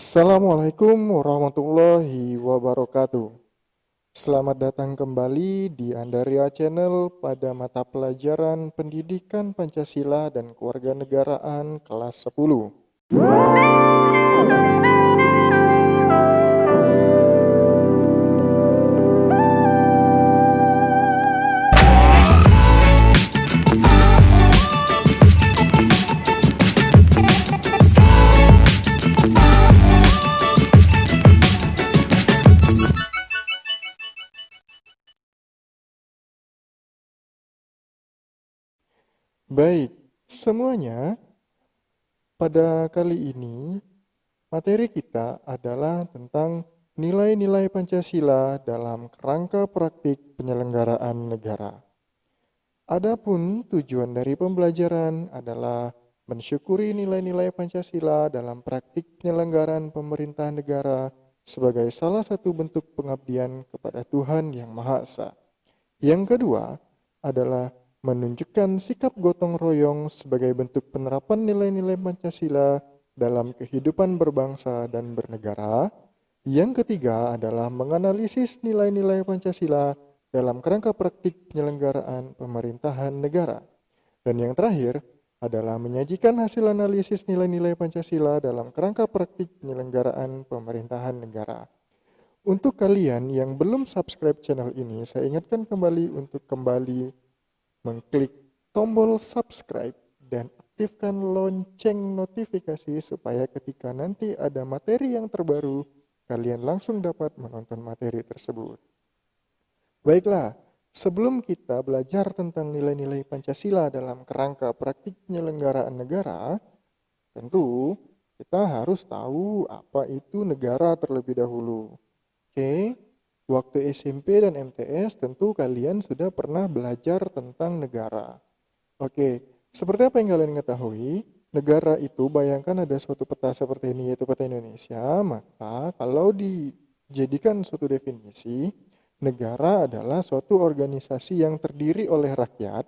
Assalamualaikum warahmatullahi wabarakatuh. Selamat datang kembali di Andaria Channel pada mata pelajaran Pendidikan Pancasila dan Kewarganegaraan kelas 10. Baik, semuanya, pada kali ini materi kita adalah tentang nilai-nilai Pancasila dalam kerangka praktik penyelenggaraan negara. Adapun tujuan dari pembelajaran adalah mensyukuri nilai-nilai Pancasila dalam praktik penyelenggaraan pemerintahan negara sebagai salah satu bentuk pengabdian kepada Tuhan Yang Maha Esa. Yang kedua adalah menunjukkan sikap gotong royong sebagai bentuk penerapan nilai-nilai Pancasila dalam kehidupan berbangsa dan bernegara. Yang ketiga adalah menganalisis nilai-nilai Pancasila dalam kerangka praktik penyelenggaraan pemerintahan negara. Dan yang terakhir adalah menyajikan hasil analisis nilai-nilai Pancasila dalam kerangka praktik penyelenggaraan pemerintahan negara. Untuk kalian yang belum subscribe channel ini, saya ingatkan kembali untuk kembali mengklik tombol subscribe dan aktifkan lonceng notifikasi supaya ketika nanti ada materi yang terbaru, kalian langsung dapat menonton materi tersebut. Baiklah, sebelum kita belajar tentang nilai-nilai Pancasila dalam kerangka praktik penyelenggaraan negara, tentu kita harus tahu apa itu negara terlebih dahulu. Oke, waktu SMP dan MTS tentu kalian sudah pernah belajar tentang negara. Oke, seperti apa yang kalian ketahui, negara itu bayangkan ada suatu peta seperti ini yaitu peta Indonesia, maka kalau dijadikan suatu definisi, negara adalah suatu organisasi yang terdiri oleh rakyat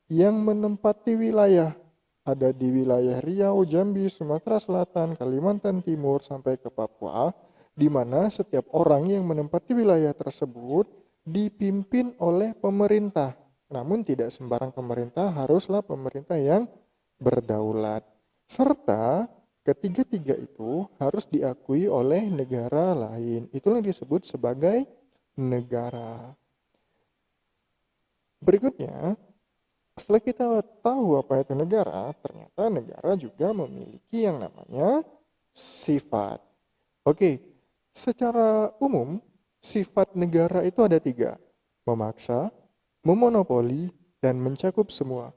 yang menempati wilayah. Ada di wilayah Riau, Jambi, Sumatera Selatan, Kalimantan Timur, sampai ke Papua, di mana setiap orang yang menempati wilayah tersebut dipimpin oleh pemerintah. Namun tidak sembarang pemerintah, haruslah pemerintah yang berdaulat. Serta ketiga-tiga itu harus diakui oleh negara lain. Itulah yang disebut sebagai negara. Berikutnya, setelah kita tahu apa itu negara, ternyata negara juga memiliki yang namanya sifat. Oke, secara umum, sifat negara itu ada 3. Memaksa, memonopoli, dan mencakup semua.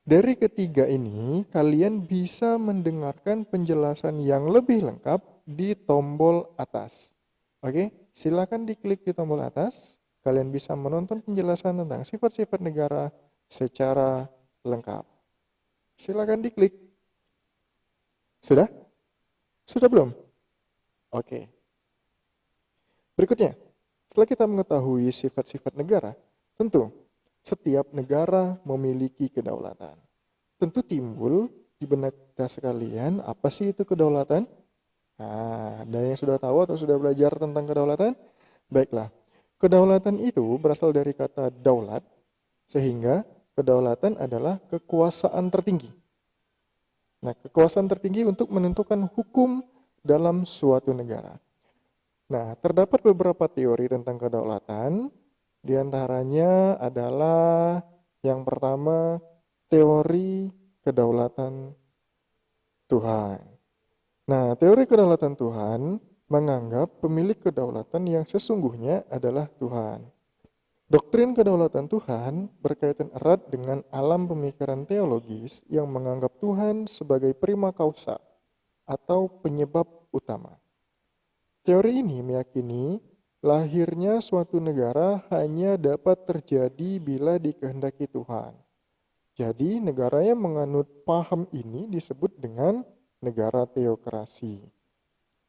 Dari ketiga ini, kalian bisa mendengarkan penjelasan yang lebih lengkap di tombol atas. Oke, silakan diklik di tombol atas. Kalian bisa menonton penjelasan tentang sifat-sifat negara secara lengkap. Silakan diklik. Sudah? Sudah belum? Oke. Berikutnya, setelah kita mengetahui sifat-sifat negara, tentu setiap negara memiliki kedaulatan. Tentu timbul di benak kita sekalian, apa sih itu kedaulatan? Nah, ada yang sudah tahu atau sudah belajar tentang kedaulatan? Baiklah, kedaulatan itu berasal dari kata daulat, sehingga kedaulatan adalah kekuasaan tertinggi. Nah, kekuasaan tertinggi untuk menentukan hukum dalam suatu negara. Nah, terdapat beberapa teori tentang kedaulatan. Di antaranya adalah yang pertama, teori kedaulatan Tuhan. Nah, teori kedaulatan Tuhan menganggap pemilik kedaulatan yang sesungguhnya adalah Tuhan. Doktrin kedaulatan Tuhan berkaitan erat dengan alam pemikiran teologis yang menganggap Tuhan sebagai prima causa atau penyebab utama. Teori ini meyakini lahirnya suatu negara hanya dapat terjadi bila dikehendaki Tuhan. Jadi negara yang menganut paham ini disebut dengan negara teokrasi.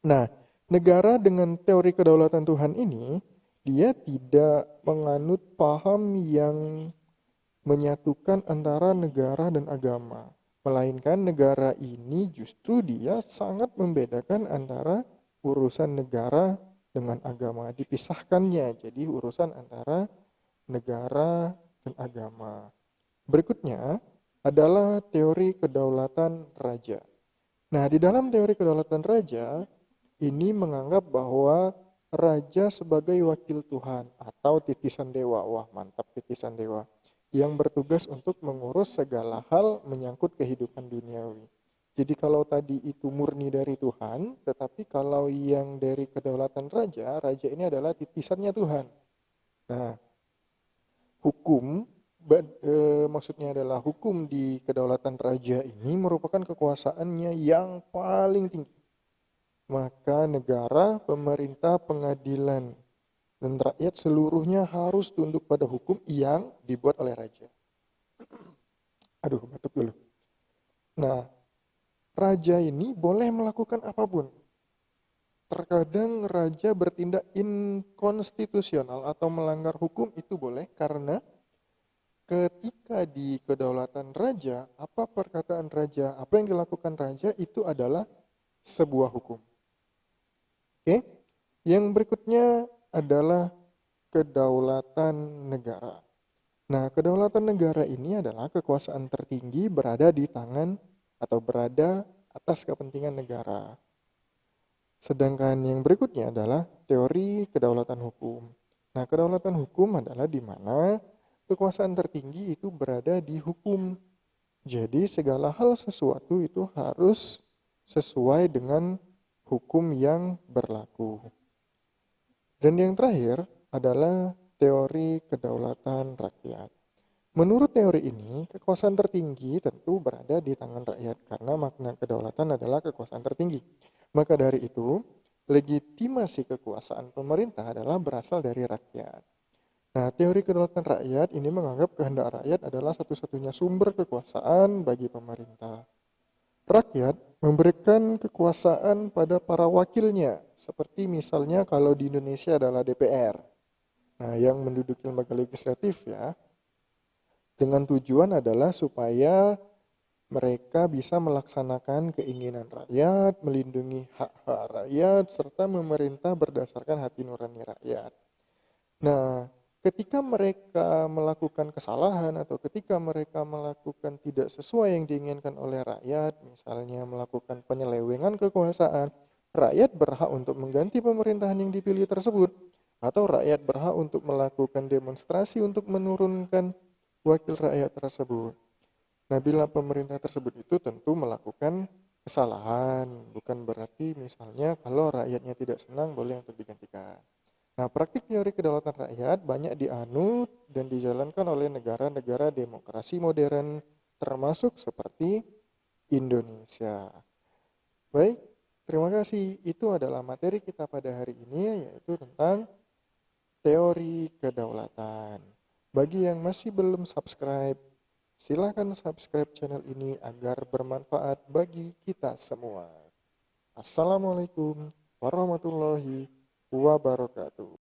Nah, negara dengan teori kedaulatan Tuhan ini, dia tidak menganut paham yang menyatukan antara negara dan agama. Melainkan negara ini justru dia sangat membedakan antara urusan negara dengan agama, dipisahkannya. Jadi urusan antara negara dan agama. Berikutnya adalah teori kedaulatan raja. Nah, di dalam teori kedaulatan raja, ini menganggap bahwa raja sebagai wakil Tuhan atau titisan dewa. Wah, mantap, titisan dewa. Yang bertugas untuk mengurus segala hal menyangkut kehidupan duniawi. Jadi kalau tadi itu murni dari Tuhan, tetapi kalau yang dari kedaulatan raja, raja ini adalah titisannya Tuhan. Nah, hukum maksudnya adalah hukum di kedaulatan raja ini merupakan kekuasaannya yang paling tinggi. Maka negara, pemerintah, pengadilan, dan rakyat seluruhnya harus tunduk pada hukum yang dibuat oleh raja. Aduh, batuk dulu. Nah, raja ini boleh melakukan apapun. Terkadang raja bertindak inkonstitusional atau melanggar hukum itu boleh karena ketika di kedaulatan raja, apa perkataan raja, apa yang dilakukan raja itu adalah sebuah hukum. Oke, yang berikutnya adalah kedaulatan negara. Nah, kedaulatan negara ini adalah kekuasaan tertinggi berada di tangan atau berada atas kepentingan negara. Sedangkan yang berikutnya adalah teori kedaulatan hukum. Nah, kedaulatan hukum adalah di mana kekuasaan tertinggi itu berada di hukum. Jadi segala hal sesuatu itu harus sesuai dengan hukum yang berlaku. Dan yang terakhir adalah teori kedaulatan rakyat. Menurut teori ini, kekuasaan tertinggi tentu berada di tangan rakyat karena makna kedaulatan adalah kekuasaan tertinggi. Maka dari itu, legitimasi kekuasaan pemerintah adalah berasal dari rakyat. Nah, teori kedaulatan rakyat ini menganggap kehendak rakyat adalah satu-satunya sumber kekuasaan bagi pemerintah. Rakyat memberikan kekuasaan pada para wakilnya, seperti misalnya kalau di Indonesia adalah DPR. Nah, yang menduduki lembaga legislatif ya, dengan tujuan adalah supaya mereka bisa melaksanakan keinginan rakyat, melindungi hak-hak rakyat, serta memerintah berdasarkan hati nurani rakyat. Nah, ketika mereka melakukan kesalahan atau ketika mereka melakukan tidak sesuai yang diinginkan oleh rakyat, misalnya melakukan penyelewengan kekuasaan, rakyat berhak untuk mengganti pemerintahan yang dipilih tersebut, atau rakyat berhak untuk melakukan demonstrasi untuk menurunkan wakil rakyat tersebut. Nah, bila pemerintah tersebut itu tentu melakukan kesalahan, bukan berarti misalnya kalau rakyatnya tidak senang boleh untuk digantikan. Nah, praktik teori kedaulatan rakyat banyak dianut dan dijalankan oleh negara-negara demokrasi modern, termasuk seperti Indonesia. Baik, terima kasih. Itu adalah materi kita pada hari ini, yaitu tentang teori kedaulatan. Bagi yang masih belum subscribe, silakan subscribe channel ini agar bermanfaat bagi kita semua. Assalamualaikum warahmatullahi wabarakatuh.